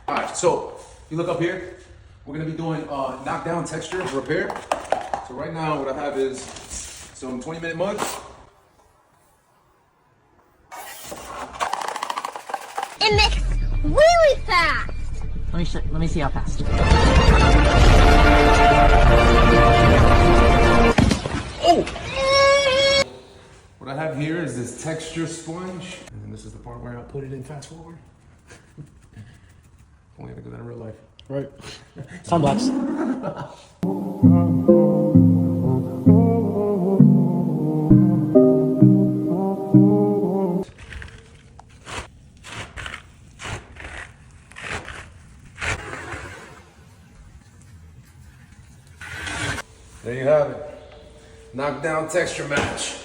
All right, so you look up here. We're gonna be doing knockdown texture repair. So right now, what I have is some 20-minute muds. It makes really fast. Let me see how fast. Oh! What I have here is this texture sponge, and then this is the part where I put it in fast forward. Only gotta do that in real life. Right. Sunblocks. There you have it. Knockdown texture match.